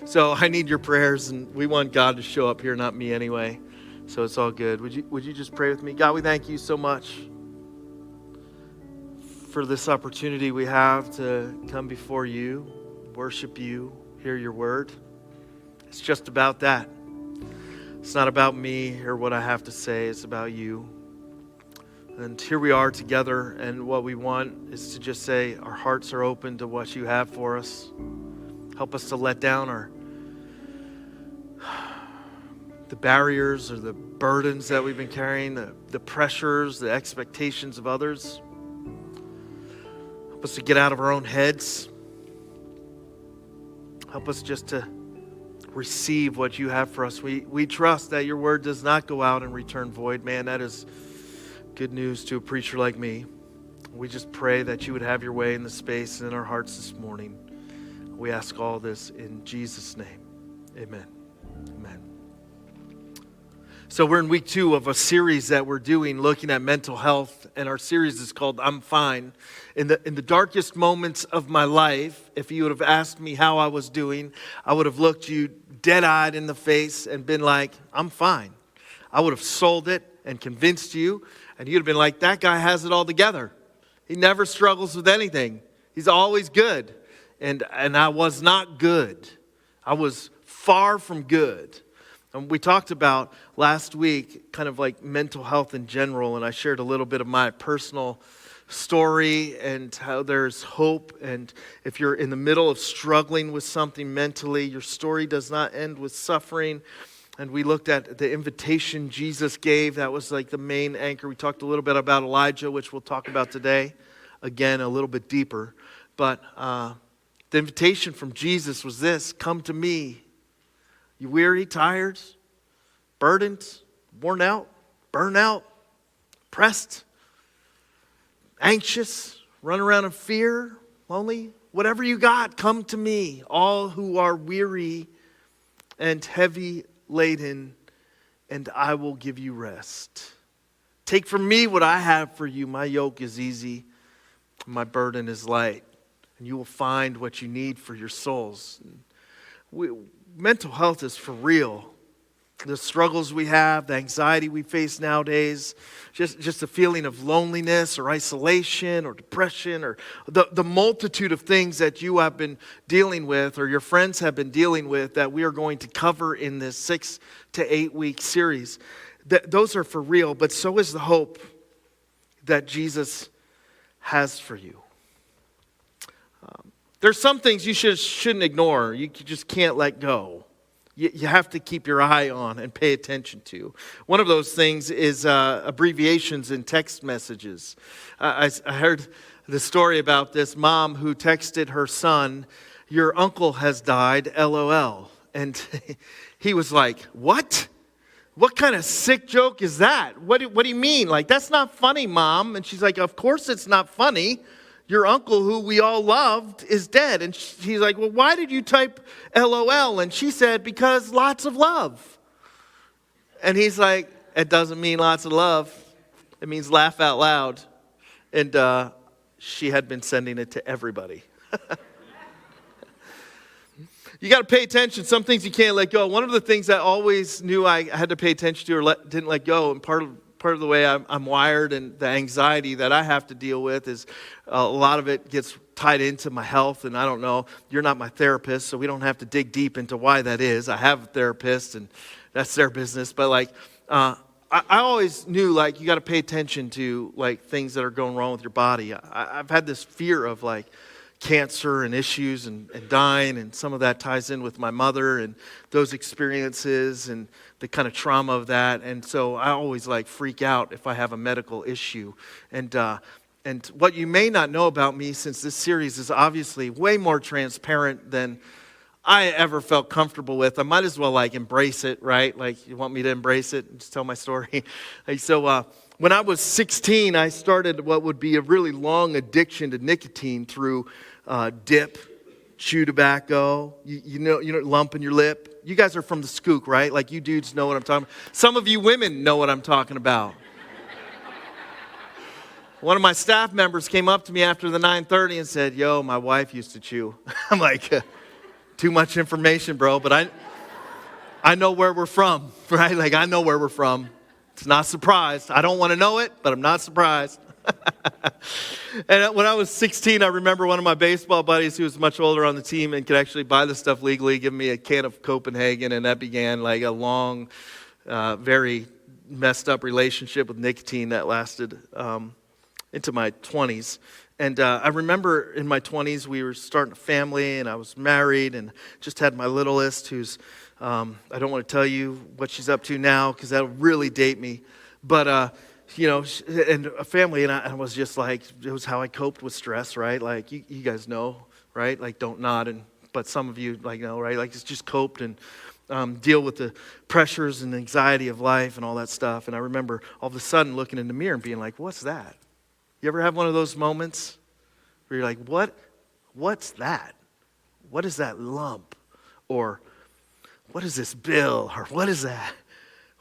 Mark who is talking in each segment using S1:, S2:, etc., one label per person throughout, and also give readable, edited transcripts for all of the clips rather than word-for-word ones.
S1: So I need your prayers, and we want God to show up here, not me anyway. So it's all good. Would you just pray with me? God, we thank you so much for this opportunity we have to come before you, worship you, hear your word. It's just about that. It's not about me or what I have to say. It's about you. And here we are together, and what we want is to just say our hearts are open to what you have for us. Help us to let down the barriers or the burdens that we've been carrying, the pressures, the expectations of others. Help us to get out of our own heads. Help us just to receive what you have for us. We trust that your word does not go out and return void. Man, that is good news to a preacher like me. We just pray that you would have your way in the space and in our hearts this morning. We ask all this in Jesus' name. Amen. Amen. So we're in week 2 of a series that we're doing looking at mental health, and our series is called I'm Fine. In the darkest moments of my life, if you would have asked me how I was doing, I would have looked you dead-eyed in the face and been like, I'm fine. I would have sold it and convinced you, and you'd have been like, that guy has it all together. He never struggles with anything. He's always good. And I was not good. I was far from good. And we talked about last week kind of like mental health in general, and I shared a little bit of my personal story and how there's hope. And if you're in the middle of struggling with something mentally, your story does not end with suffering. And we looked at the invitation Jesus gave. That was like the main anchor. We talked a little bit about Elijah, which we'll talk about today. Again, a little bit deeper. But the invitation from Jesus was this: come to me. You weary, tired, burdened, worn out, burnt out, pressed, anxious, run around in fear, lonely, whatever you got, come to me. All who are weary and heavy laden, and I will give you rest. Take from me what I have for you. My yoke is easy, my burden is light, and you will find what you need for your souls. Mental health is for real. The struggles we have, the anxiety we face nowadays, just the feeling of loneliness or isolation or depression or the multitude of things that you have been dealing with or your friends have been dealing with that we are going to cover in this 6 to 8 week series. Those are for real, but so is the hope that Jesus has for you. There's some things you shouldn't ignore. You just can't let go. You have to keep your eye on and pay attention to. One of those things is abbreviations in text messages. I heard the story about this mom who texted her son, "Your uncle has died, LOL." And he was like, "What? What kind of sick joke is that? What do you mean? Like, that's not funny, Mom." And she's like, "Of course it's not funny. Your uncle, who we all loved, is dead." And he's like, "Well, why did you type LOL?" And she said, "Because lots of love." And he's like, "It doesn't mean lots of love. It means laugh out loud." And she had been sending it to everybody. You got to pay attention. Some things you can't let go. One of the things I always knew I had to pay attention to or didn't let go, and part of the way I'm wired and the anxiety that I have to deal with is a lot of it gets tied into my health. And I don't know, you're not my therapist, so we don't have to dig deep into why that is. I have a therapist, and that's their business. But I always knew you got to pay attention to things that are going wrong with your body. I've had this fear of cancer and issues and dying, and some of that ties in with my mother and those experiences and the kind of trauma of that. And so I always freak out if I have a medical issue. And what you may not know about me, since this series is obviously way more transparent than I ever felt comfortable with, I might as well embrace it, right? You want me to embrace it and just tell my story? When I was 16, I started what would be a really long addiction to nicotine through dip, chew tobacco, you know, lump in your lip. You guys are from the skook, right? You dudes know what I'm talking about. Some of you women know what I'm talking about. One of my staff members came up to me after the 9:30 and said, "Yo, my wife used to chew." I'm like, too much information, bro, but I know where we're from, right? Like, I know where we're from. It's not surprised. I don't want to know it, but I'm not surprised. And when I was 16, I remember one of my baseball buddies who was much older on the team and could actually buy the stuff legally, give me a can of Copenhagen, and that began like a long, very messed up relationship with nicotine that lasted into my 20s. And I remember in my 20s, we were starting a family, and I was married, and just had my littlest, who's, I don't want to tell you what she's up to now, because that'll really date me. But, and a family, and I was just like, it was how I coped with stress, right? Like, you guys know, right? Like, don't nod, but some of you, like, know, right? Like, it's just coped and deal with the pressures and anxiety of life and all that stuff. And I remember all of a sudden looking in the mirror and being like, what's that? You ever have one of those moments where you're like, what's that? What is that lump? Or what is this bill? Or what is that?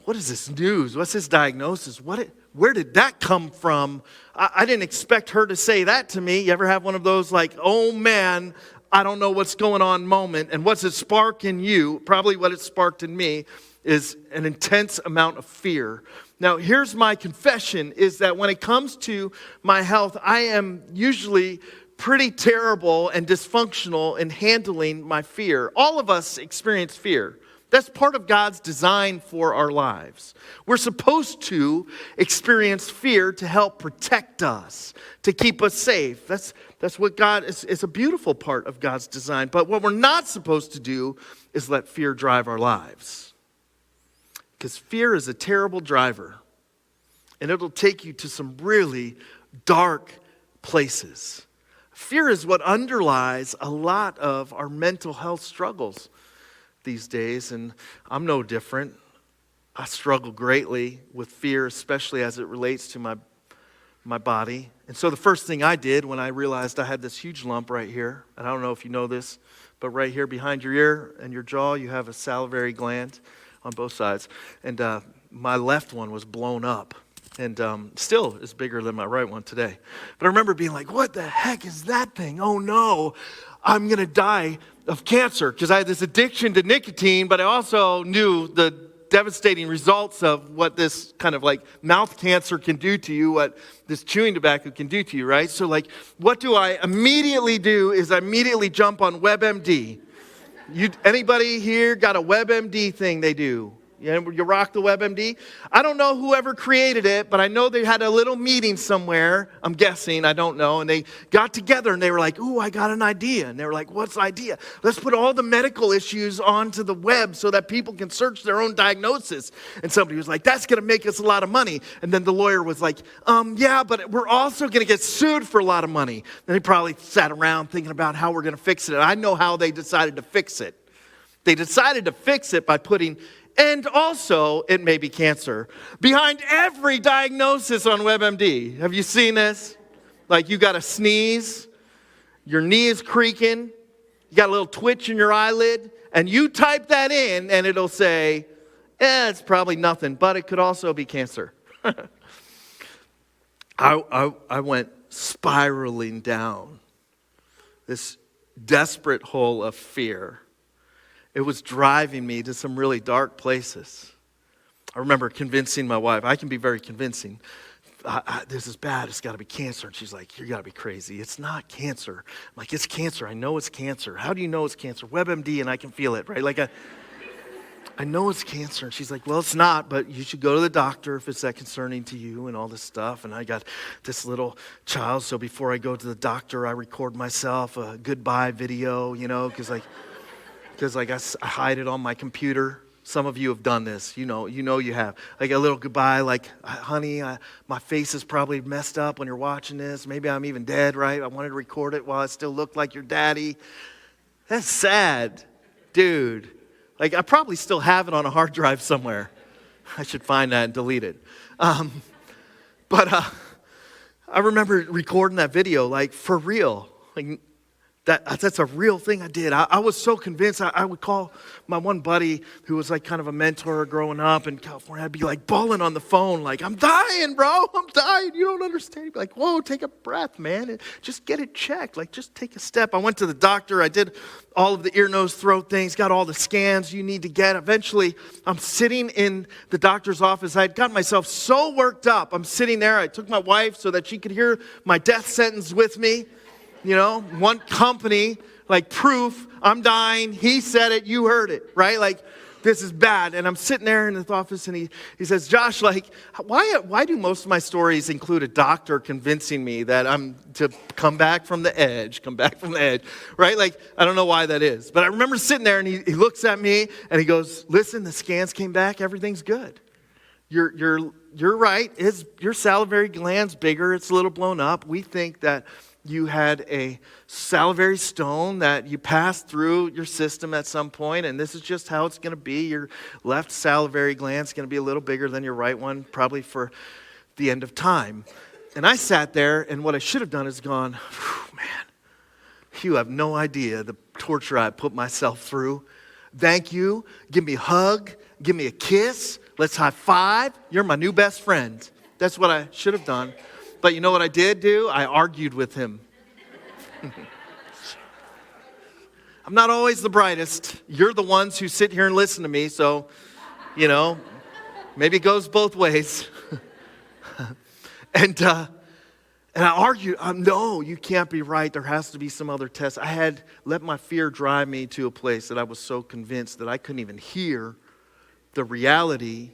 S1: What is this news? What's this diagnosis? Where did that come from? I didn't expect her to say that to me. You ever have one of those like, oh man, I don't know what's going on moment? And what's it spark in you? Probably what it sparked in me is an intense amount of fear. Now, here's my confession, is that when it comes to my health, I am usually pretty terrible and dysfunctional in handling my fear. All of us experience fear. That's part of God's design for our lives. We're supposed to experience fear to help protect us, to keep us safe. That's what God is. It's a beautiful part of God's design. But what we're not supposed to do is let fear drive our lives. Because fear is a terrible driver. And it'll take you to some really dark places. Fear is what underlies a lot of our mental health struggles these days, and I'm no different. I struggle greatly with fear, especially as it relates to my body. And so the first thing I did when I realized I had this huge lump right here, and I don't know if you know this, but right here behind your ear and your jaw, you have a salivary gland on both sides. And my left one was blown up, and still is bigger than my right one today. But I remember being like, what the heck is that thing? Oh no, I'm going to die of cancer, because I had this addiction to nicotine, but I also knew the devastating results of what this kind of like mouth cancer can do to you, what this chewing tobacco can do to you, right? So like, what do I immediately do is I immediately jump on WebMD. Anybody here got a WebMD thing they do? You rock the WebMD? I don't know whoever created it, but I know they had a little meeting somewhere. I'm guessing, I don't know. And they got together and they were like, ooh, I got an idea. And they were like, what's the idea? Let's put all the medical issues onto the web so that people can search their own diagnosis. And somebody was like, that's going to make us a lot of money. And then the lawyer was like, yeah, but we're also going to get sued for a lot of money. And they probably sat around thinking about how we're going to fix it. And I know how they decided to fix it. They decided to fix it by putting and also, it may be cancer behind every diagnosis on WebMD. Have you seen this? Like, you got a sneeze, your knee is creaking, you got a little twitch in your eyelid, and you type that in, and it'll say, it's probably nothing, but it could also be cancer. I went spiraling down this desperate hole of fear. It was driving me to some really dark places. I remember convincing my wife. I can be very convincing. This is bad. It's got to be cancer. And she's like, you got to be crazy. It's not cancer. I'm like, it's cancer. I know it's cancer. How do you know it's cancer? WebMD, and I can feel it, right? Like, I know it's cancer. And she's like, well, it's not, but you should go to the doctor if it's that concerning to you and all this stuff. And I got this little child, so before I go to the doctor, I record myself a goodbye video, because I hide it on my computer. Some of you have done this. You know you have. Like a little goodbye, like, honey, my face is probably messed up when you're watching this. Maybe I'm even dead, right? I wanted to record it while I still look like your daddy. That's sad, dude. Like, I probably still have it on a hard drive somewhere. I should find that and delete it. But I remember recording that video, like, for real. Like, That's a real thing I did. I was so convinced. I would call my one buddy who was like kind of a mentor growing up in California. I'd be like bawling on the phone, like, I'm dying, bro. I'm dying. You don't understand. He'd be like, whoa, take a breath, man. Just get it checked. Like, just take a step. I went to the doctor. I did all of the ear, nose, throat things, got all the scans you need to get. Eventually, I'm sitting in the doctor's office. I had gotten myself so worked up. I'm sitting there. I took my wife so that she could hear my death sentence with me. You know, one company, like proof, I'm dying. He said it, you heard it, right? Like, this is bad. And I'm sitting there in his office and he says, Josh, like, why do most of my stories include a doctor convincing me that I'm to come back from the edge, right? Like, I don't know why that is. But I remember sitting there and he looks at me and he goes, listen, the scans came back, everything's good. You're right, your salivary gland's bigger, it's a little blown up. We think that you had a salivary stone that you passed through your system at some point, and this is just how it's going to be. Your left salivary gland is going to be a little bigger than your right one, probably for the end of time. And I sat there, and what I should have done is gone, man, you have no idea the torture I put myself through. Thank you. Give me a hug. Give me a kiss. Let's high five. You're my new best friend. That's what I should have done. But you know what I did do? I argued with him. I'm not always the brightest. You're the ones who sit here and listen to me, so, you know, maybe it goes both ways. And I argued, no, you can't be right. There has to be some other test. I had let my fear drive me to a place that I was so convinced that I couldn't even hear the reality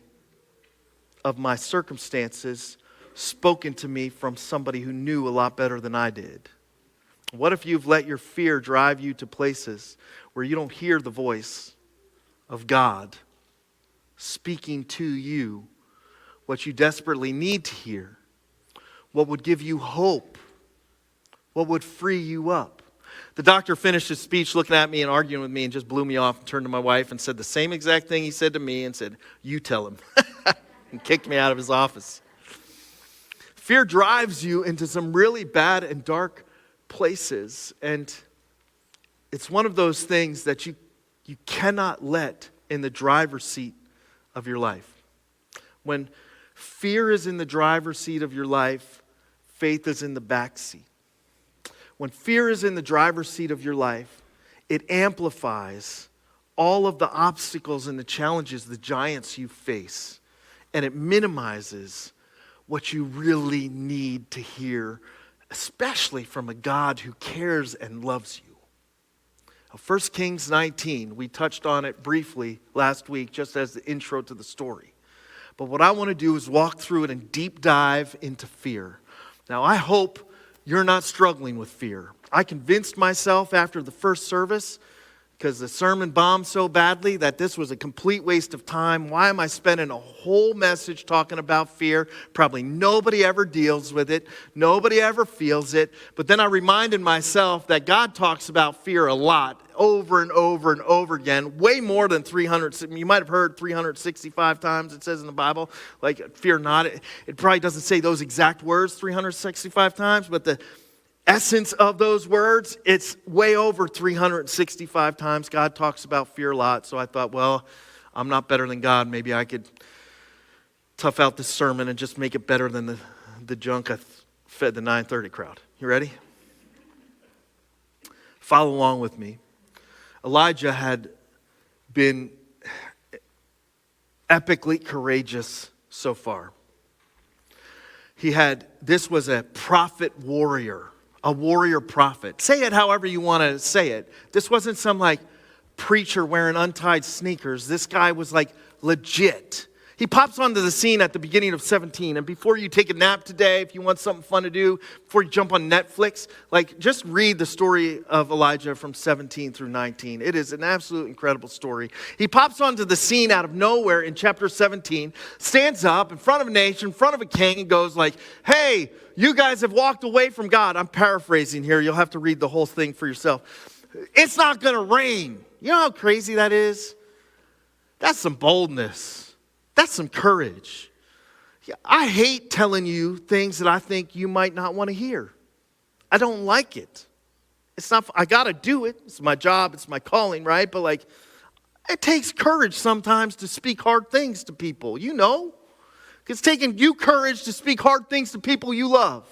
S1: of my circumstances spoken to me from somebody who knew a lot better than I did. What if you've let your fear drive you to places where you don't hear the voice of God speaking to you what you desperately need to hear? What would give you hope? What would free you up? The doctor finished his speech looking at me and arguing with me and just blew me off and turned to my wife and said the same exact thing he said to me and said, you tell him, and kicked me out of his office. Fear drives you into some really bad and dark places. And it's one of those things that you cannot let in the driver's seat of your life. When fear is in the driver's seat of your life, faith is in the back seat. When fear is in the driver's seat of your life, it amplifies all of the obstacles and the challenges, the giants you face. And it minimizes what you really need to hear, especially from a God who cares and loves you. 1 Kings 19, we touched on it briefly last week just as the intro to the story. But what I want to do is walk through it and deep dive into fear. Now, I hope you're not struggling with fear. I convinced myself after the first service, because the sermon bombed so badly, that this was a complete waste of time. Why am I spending a whole message talking about fear? Probably nobody ever deals with it. Nobody ever feels it. But then I reminded myself that God talks about fear a lot, over and over and over again, way more than 300. You might have heard 365 times it says in the Bible, like, fear not. It probably doesn't say those exact words 365 times, but the essence of those words, it's way over 365 times. God talks about fear a lot. So I thought, well, I'm not better than God. Maybe I could tough out this sermon and just make it better than the junk I fed the 9:30 crowd. You ready? Follow along with me. Elijah had been epically courageous so far. This was a prophet warrior. A warrior prophet. Say it however you want to say it. This wasn't some like preacher wearing untied sneakers. This guy was like legit. He pops onto the scene at the beginning of 17. And before you take a nap today, if you want something fun to do, before you jump on Netflix, like just read the story of Elijah from 17 through 19. It is an absolute incredible story. He pops onto the scene out of nowhere in chapter 17, stands up in front of a nation, in front of a king, and goes like, hey, you guys have walked away from God. I'm paraphrasing here. You'll have to read the whole thing for yourself. It's not going to rain. You know how crazy that is? That's some boldness. That's some courage. I hate telling you things that I think you might not want to hear. I don't like it. It's not, I got to do it. It's my job. It's my calling, right? But like, it takes courage sometimes to speak hard things to people, you know. It's taking you courage to speak hard things to people you love.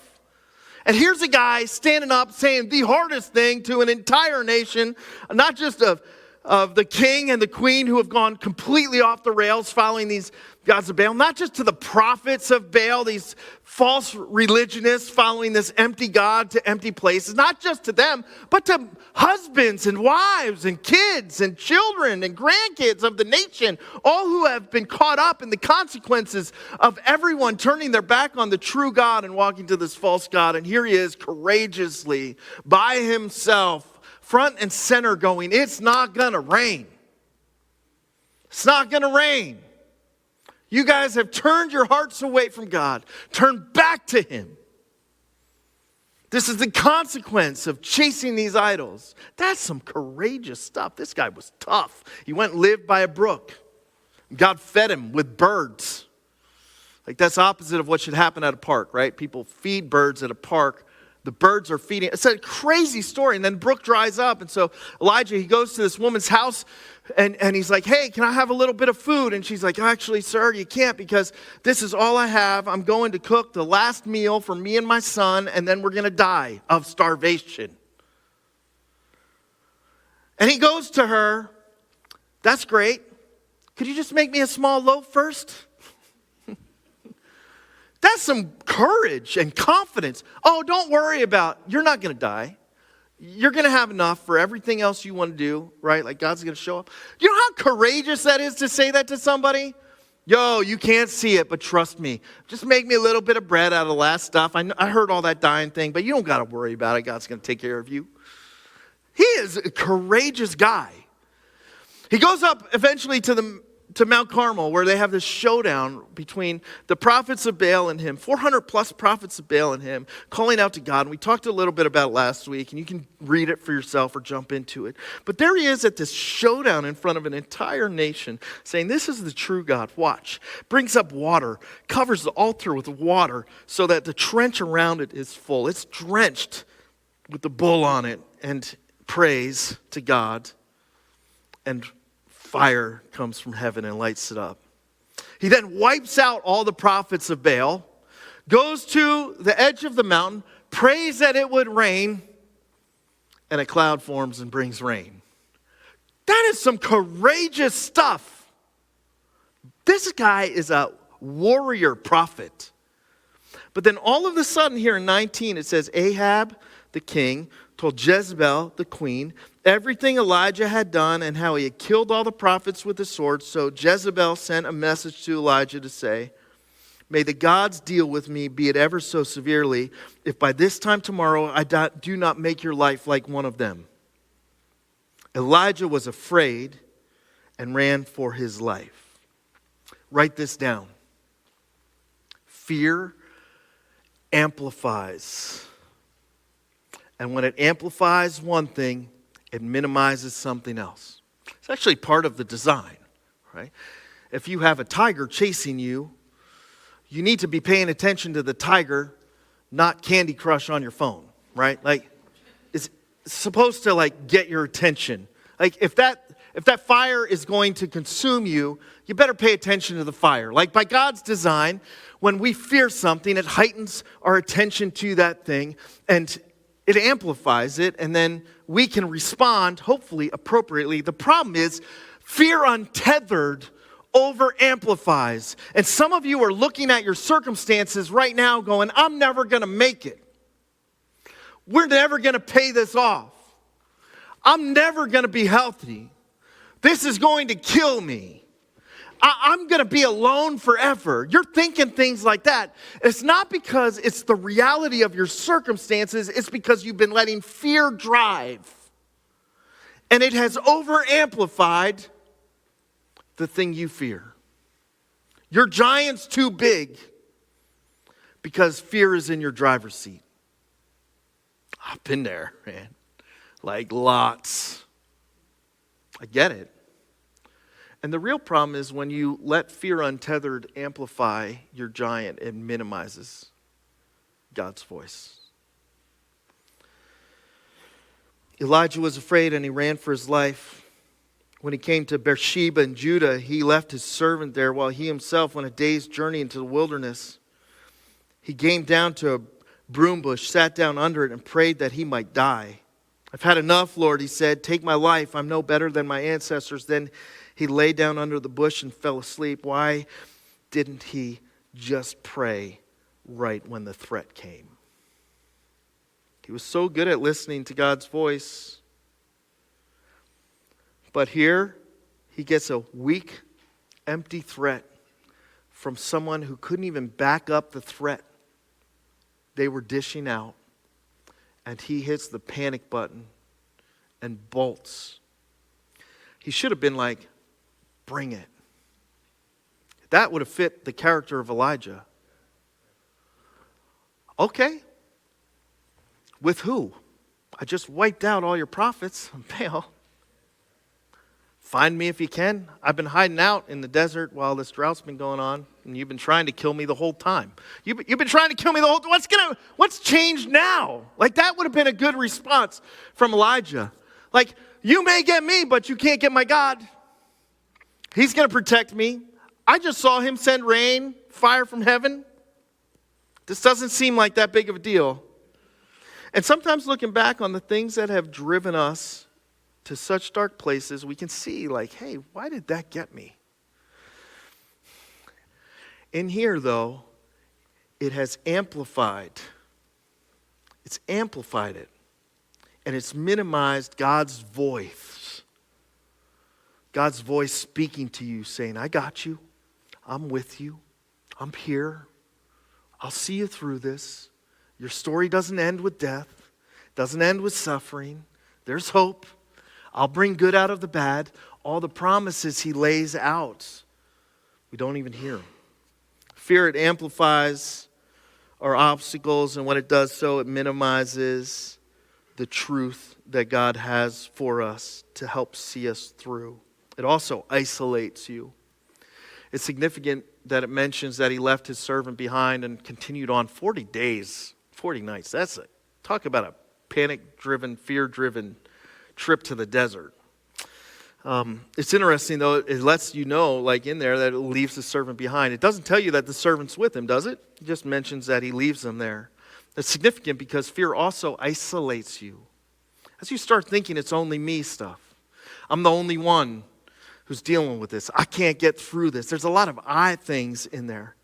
S1: And here's a guy standing up saying the hardest thing to an entire nation, not just of the king and the queen who have gone completely off the rails following these gods of Baal, not just to the prophets of Baal, these false religionists following this empty God to empty places, not just to them, but to husbands and wives and kids and children and grandkids of the nation, all who have been caught up in the consequences of everyone turning their back on the true God and walking to this false God. And here he is courageously by himself, front and center going, it's not going to rain. It's not going to rain. You guys have turned your hearts away from God. Turn back to him. This is the consequence of chasing these idols. That's some courageous stuff. This guy was tough. He went and lived by a brook. God fed him with birds. Like that's opposite of what should happen at a park, right? People feed birds at a park. The birds are feeding. It's a crazy story. And then the brook dries up. And so Elijah, he goes to this woman's house and he's like, hey, can I have a little bit of food? And she's like, actually, sir, you can't because this is all I have. I'm going to cook the last meal for me and my son, and then we're going to die of starvation. And he goes to her, that's great. Could you just make me a small loaf first? That's some courage and confidence. Oh, don't worry about it. You're not going to die. You're going to have enough for everything else you want to do, right? Like God's going to show up. You know how courageous that is to say that to somebody? Yo, you can't see it, but trust me. Just make me a little bit of bread out of the last stuff. I heard all that dying thing, but you don't got to worry about it. God's going to take care of you. He is a courageous guy. He goes up eventually to Mount Carmel, where they have this showdown between the prophets of Baal and him, 400 plus prophets of Baal and him, calling out to God. And we talked a little bit about it last week, and you can read it for yourself or jump into it. But there he is at this showdown in front of an entire nation, saying, this is the true God. Watch. Brings up water, covers the altar with water so that the trench around it is full. It's drenched with the bull on it, and prays to God, and fire comes from heaven and lights it up. He then wipes out all the prophets of Baal, goes to the edge of the mountain, prays that it would rain, and a cloud forms and brings rain. That is some courageous stuff. This guy is a warrior prophet. But then all of a sudden here in 19 it says Ahab the king told Jezebel the queen everything Elijah had done and how he had killed all the prophets with the sword. So Jezebel sent a message to Elijah to say, may the gods deal with me, be it ever so severely, if by this time tomorrow I do not make your life like one of them. Elijah was afraid and ran for his life. Write this down. Fear amplifies. And when it amplifies one thing, it minimizes something else. It's actually part of the design, right? If you have a tiger chasing you, you need to be paying attention to the tiger, not Candy Crush on your phone, right? Like, it's supposed to like get your attention. Like if that fire is going to consume you, you better pay attention to the fire. Like by God's design, when we fear something, it heightens our attention to that thing, and it amplifies it, and then we can respond, hopefully, appropriately. The problem is, fear untethered over amplifies. And some of you are looking at your circumstances right now going, I'm never going to make it. We're never going to pay this off. I'm never going to be healthy. This is going to kill me. I'm going to be alone forever. You're thinking things like that. It's not because it's the reality of your circumstances. It's because you've been letting fear drive. And it has over-amplified the thing you fear. Your giant's too big because fear is in your driver's seat. I've been there, man. Like lots. I get it. And the real problem is when you let fear untethered amplify your giant, it minimizes God's voice. Elijah was afraid and he ran for his life. When he came to Beersheba in Judah, he left his servant there while he himself went a day's journey into the wilderness. He came down to a broom bush, sat down under it, and prayed that he might die. "I've had enough, Lord," he said. "Take my life. I'm no better than my ancestors." Then he lay down under the bush and fell asleep. Why didn't he just pray right when the threat came? He was so good at listening to God's voice. But here, he gets a weak, empty threat from someone who couldn't even back up the threat they were dishing out. And he hits the panic button and bolts. He should have been like, "Bring it." That would have fit the character of Elijah. "Okay. With who? I just wiped out all your prophets, Baal. Find me if you can. I've been hiding out in the desert while this drought's been going on, and you've been trying to kill me the whole time. You've been trying to kill me the whole time. What's changed now?" Like, that would have been a good response from Elijah. Like, "You may get me, but you can't get my God. He's going to protect me. I just saw him send rain, fire from heaven. This doesn't seem like that big of a deal." And sometimes looking back on the things that have driven us to such dark places, we can see like, hey, why did that get me? In here, though, it has amplified. It's amplified it. And it's minimized God's voice. God's voice speaking to you, saying, "I got you. I'm with you. I'm here. I'll see you through this. Your story doesn't end with death. Doesn't end with suffering. There's hope. I'll bring good out of the bad." All the promises he lays out, we don't even hear them. Fear, it amplifies our obstacles, and when it does so, it minimizes the truth that God has for us to help see us through. It also isolates you. It's significant that it mentions that he left his servant behind and continued on 40 days, 40 nights. Talk about a panic-driven, fear-driven trip to the desert. It's interesting, though, it lets you know, like in there, that it leaves the servant behind. It doesn't tell you that the servant's with him, does it? It just mentions that he leaves them there. That's significant because fear also isolates you. As you start thinking it's only me stuff. I'm the only one who's dealing with this. I can't get through this. There's a lot of I things in there.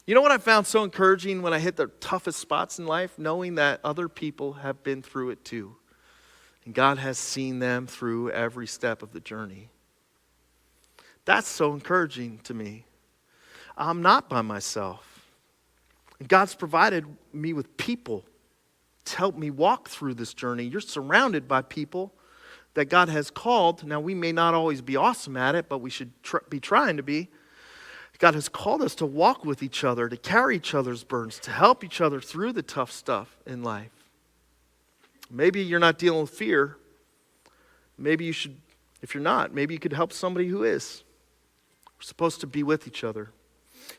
S1: You know what I found so encouraging when I hit the toughest spots in life? Knowing that other people have been through it too. And God has seen them through every step of the journey. That's so encouraging to me. I'm not by myself. And God's provided me with people to help me walk through this journey. You're surrounded by people that God has called. Now, we may not always be awesome at it, but we should be trying to be. God has called us to walk with each other, to carry each other's burdens, to help each other through the tough stuff in life. Maybe you're not dealing with fear. Maybe you should, if you're not, maybe you could help somebody who is. We're supposed to be with each other.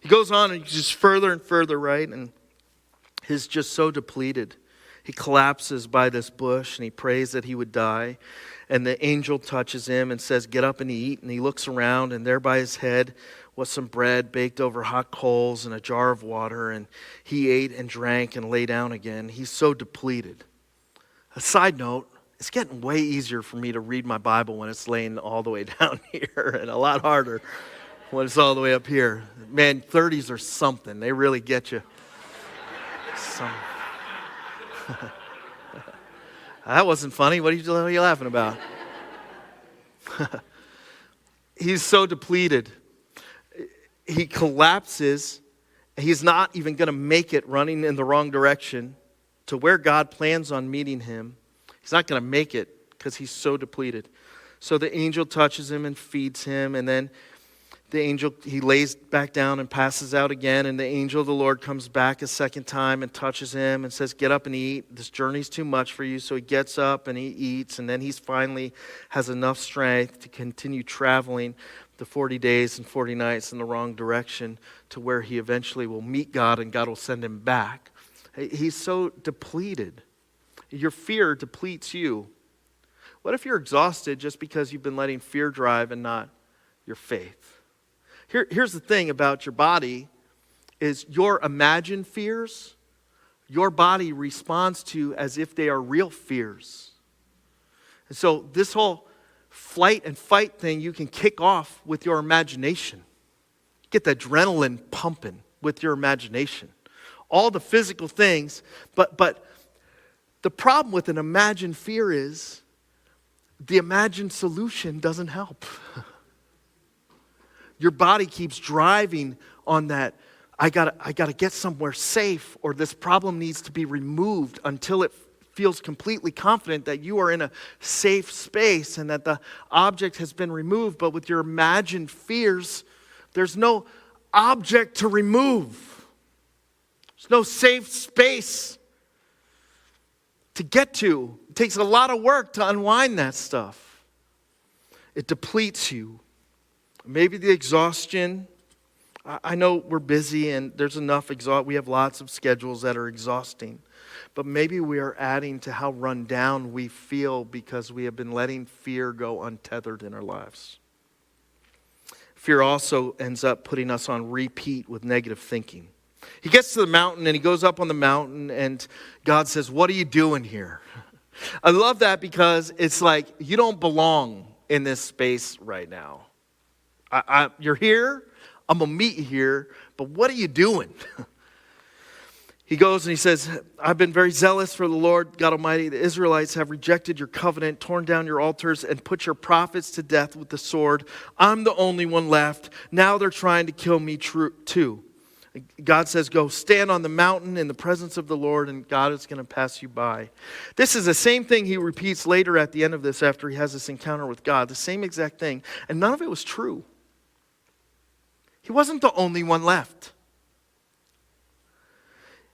S1: He goes on and just further and further, right? And he's just so depleted. He collapses by this bush and he prays that he would die. And the angel touches him and says, "Get up and eat." And he looks around, and there by his head was some bread baked over hot coals and a jar of water. And he ate and drank and lay down again. He's so depleted. A side note, it's getting way easier for me to read my Bible when it's laying all the way down here, and a lot harder when it's all the way up here. Man, 30s are something. They really get you. That wasn't funny. What are you laughing about? He's so depleted. He collapses. He's not even going to make it running in the wrong direction to where God plans on meeting him. He's not going to make it because he's so depleted. So the angel touches him and feeds him, and then the angel, he lays back down and passes out again, and the angel of the Lord comes back a second time and touches him and says, "Get up and eat. This journey's too much for you." So he gets up and he eats, and then he's finally has enough strength to continue traveling the 40 days and 40 nights in the wrong direction to where he eventually will meet God and God will send him back. He's so depleted. Your fear depletes you. What if you're exhausted just because you've been letting fear drive and not your faith? Here's the thing about your body is your imagined fears, your body responds to as if they are real fears. And so this whole flight and fight thing you can kick off with your imagination. Get the adrenaline pumping with your imagination. All the physical things, but the problem with an imagined fear is the imagined solution doesn't help. Your body keeps driving on that, I gotta get somewhere safe, or this problem needs to be removed until it feels completely confident that you are in a safe space and that the object has been removed. But with your imagined fears, there's no object to remove. There's no safe space to get to. It takes a lot of work to unwind that stuff. It depletes you. Maybe the exhaustion. I know we're busy and there's enough we have lots of schedules that are exhausting. But maybe we are adding to how run down we feel because we have been letting fear go untethered in our lives. Fear also ends up putting us on repeat with negative thinking. He gets to the mountain and he goes up on the mountain and God says, "What are you doing here?" I love that because it's like you don't belong in this space right now. You're here, I'm going to meet you here, but what are you doing? He goes and he says, "I've been very zealous for the Lord God Almighty. The Israelites have rejected your covenant, torn down your altars, and put your prophets to death with the sword. I'm the only one left. Now they're trying to kill me too." God says, "Go stand on the mountain in the presence of the Lord, and God is going to pass you by." This is the same thing he repeats later at the end of this after he has this encounter with God. The same exact thing. And none of it was true. He wasn't the only one left.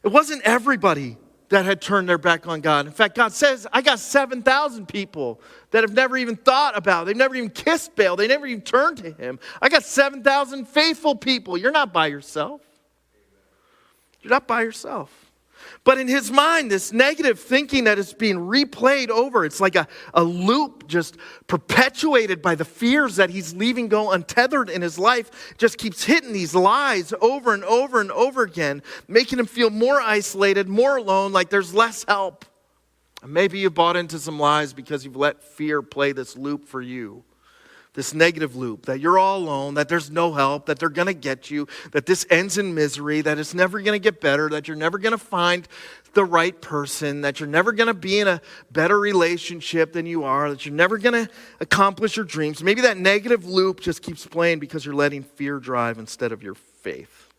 S1: It wasn't everybody that had turned their back on God. In fact, God says, I got 7,000 people that have never even thought about it. They've never even kissed Baal. They never even turned to him. I got 7,000 faithful people. You're not by yourself. You're not by yourself. But in his mind, this negative thinking that is being replayed over, it's like a loop just perpetuated by the fears that he's leaving go untethered in his life, just keeps hitting these lies over and over and over again, making him feel more isolated, more alone, like there's less help. And maybe you bought into some lies because you've let fear play this loop for you. This negative loop, that you're all alone, that there's no help, that they're going to get you, that this ends in misery, that it's never going to get better, that you're never going to find the right person, that you're never going to be in a better relationship than you are, that you're never going to accomplish your dreams. Maybe that negative loop just keeps playing because you're letting fear drive instead of your faith.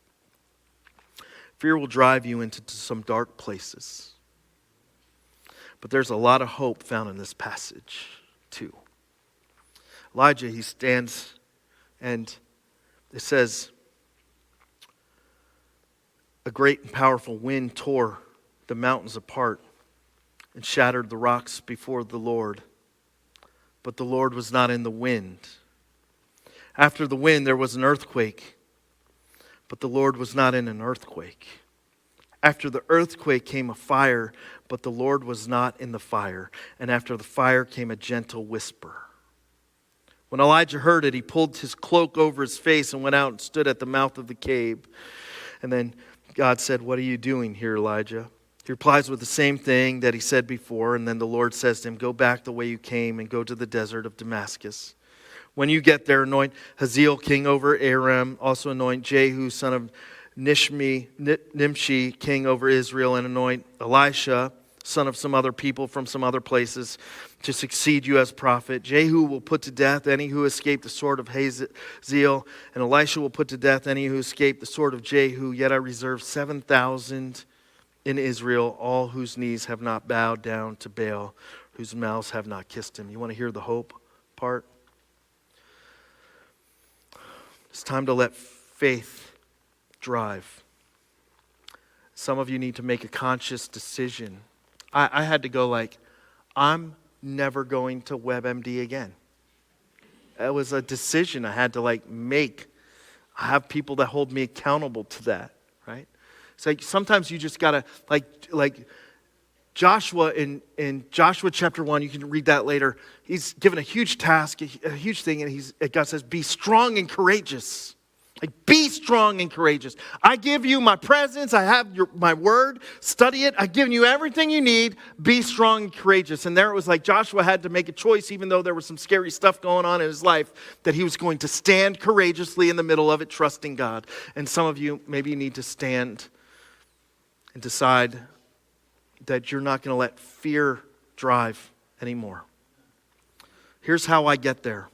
S1: Fear will drive you into some dark places. But there's a lot of hope found in this passage, too. Elijah, he stands and it says, a great and powerful wind tore the mountains apart and shattered the rocks before the Lord. But the Lord was not in the wind. After the wind, there was an earthquake, but the Lord was not in an earthquake. After the earthquake came a fire, but the Lord was not in the fire. And after the fire came a gentle whisper. When Elijah heard it, he pulled his cloak over his face and went out and stood at the mouth of the cave. And then God said, "What are you doing here, Elijah?" He replies with the same thing that he said before. And then the Lord says to him, "Go back the way you came and go to the desert of Damascus. When you get there, anoint Hazael king over Aram. Also anoint Jehu son of Nimshi king over Israel. And anoint Elisha son of some other people from some other places to succeed you as prophet. Jehu will put to death any who escaped the sword of Hazael, and Elisha will put to death any who escaped the sword of Jehu. Yet I reserve 7,000 in Israel, all whose knees have not bowed down to Baal, whose mouths have not kissed him." You want to hear the hope part? It's time to let faith drive. Some of you need to make a conscious decision. I had to go like, I'm never going to WebMD again. It was a decision I had to make. I have people that hold me accountable to that, right? It's like sometimes you just gotta Joshua in Joshua chapter 1, you can read that later. He's given a huge task, a huge thing, and God says, be strong and courageous. Like, be strong and courageous. I give you my presence. I have my word. Study it. I've given you everything you need. Be strong and courageous. And there it was like Joshua had to make a choice, even though there was some scary stuff going on in his life, that he was going to stand courageously in the middle of it, trusting God. And some of you, maybe you need to stand and decide that you're not going to let fear drive anymore. Here's how I get there.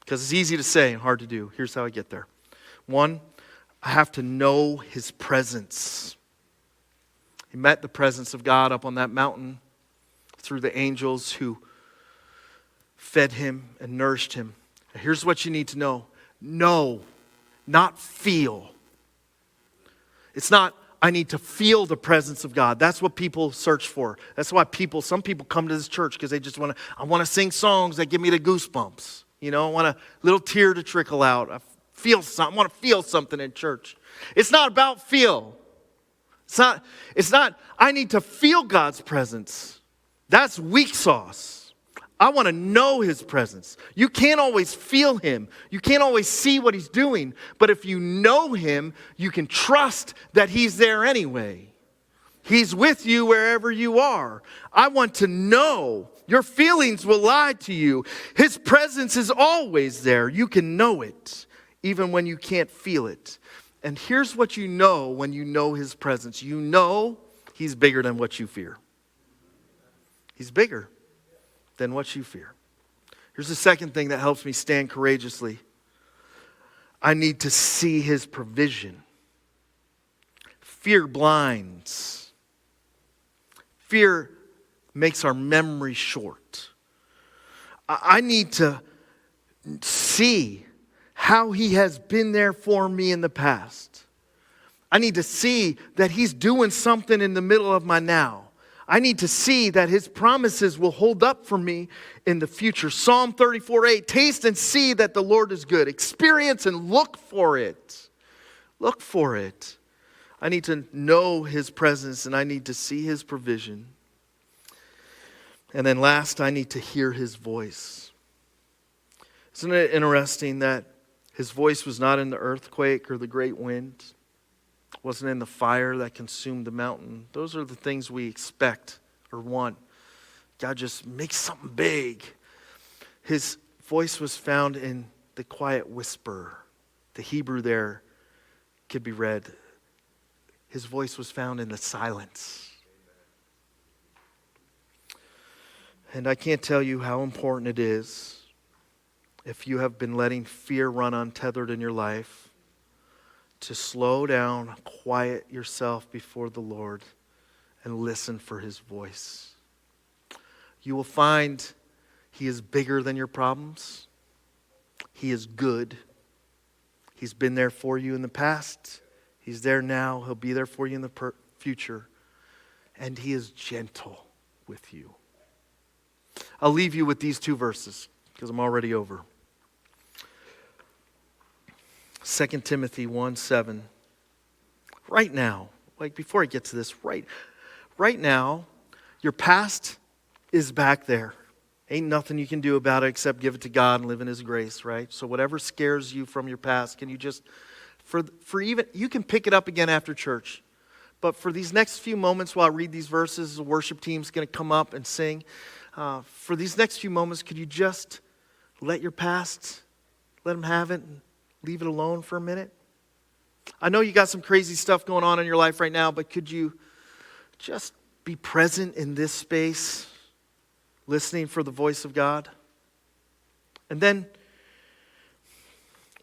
S1: Because it's easy to say and hard to do. Here's how I get there. One, I have to know His presence. He met the presence of God up on that mountain through the angels who fed him and nourished him. Now, here's what you need to know. Know, not feel. It's not, I need to feel the presence of God. That's what people search for. That's why some people come to this church because they just want to, I want to sing songs that give me the goosebumps. You know, I want a little tear to trickle out. I want to feel something in church. It's not about feel. It's not, I need to feel God's presence. That's weak sauce. I want to know His presence. You can't always feel Him. You can't always see what He's doing. But if you know Him, you can trust that He's there anyway. He's with you wherever you are. I want to know. Your feelings will lie to you. His presence is always there. You can know it, even when you can't feel it. And here's what you know when you know His presence. You know He's bigger than what you fear. He's bigger than what you fear. Here's the second thing that helps me stand courageously. I need to see His provision. Fear blinds. Fear makes our memory short. I need to see how He has been there for me in the past. I need to see that He's doing something in the middle of my now. I need to see that His promises will hold up for me in the future. Psalm 34:8, taste and see that the Lord is good. Experience and look for it. Look for it. I need to know His presence and I need to see His provision. And then last, I need to hear His voice. Isn't it interesting that His voice was not in the earthquake or the great wind? It wasn't in the fire that consumed the mountain. Those are the things we expect or want. God just makes something big. His voice was found in the quiet whisper. The Hebrew there could be read. His voice was found in the silence. And I can't tell you how important it is, if you have been letting fear run untethered in your life, to slow down, quiet yourself before the Lord, and listen for His voice. You will find He is bigger than your problems. He is good. He's been there for you in the past. He's there now. He'll be there for you in the future. And He is gentle with you. I'll leave you with these two verses because I'm already over. 2 Timothy 1:7. Right now, like before I get to this, right now, your past is back there. Ain't nothing you can do about it except give it to God and live in His grace, right? So whatever scares you from your past, can you just, for even, you can pick it up again after church. But for these next few moments while I read these verses, the worship team's going to come up and sing. For these next few moments, could you just let your past, let Him have it, and leave it alone for a minute? I know you got some crazy stuff going on in your life right now, but could you just be present in this space, listening for the voice of God? And then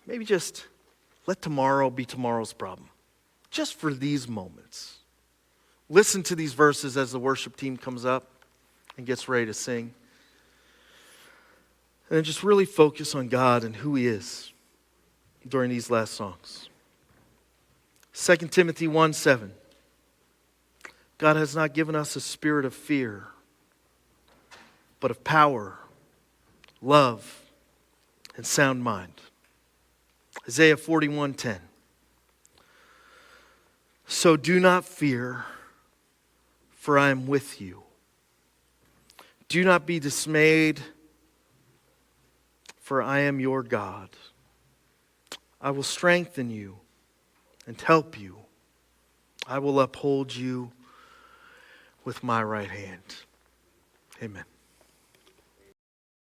S1: maybe just let tomorrow be tomorrow's problem. Just for these moments. Listen to these verses as the worship team comes up and gets ready to sing. And then just really focus on God and who He is during these last songs. 2 Timothy 1:7. God has not given us a spirit of fear, but of power, love, and sound mind. Isaiah 41:10. So do not fear, for I am with you. Do not be dismayed, for I am your God. I will strengthen you and help you. I will uphold you with my right hand. Amen.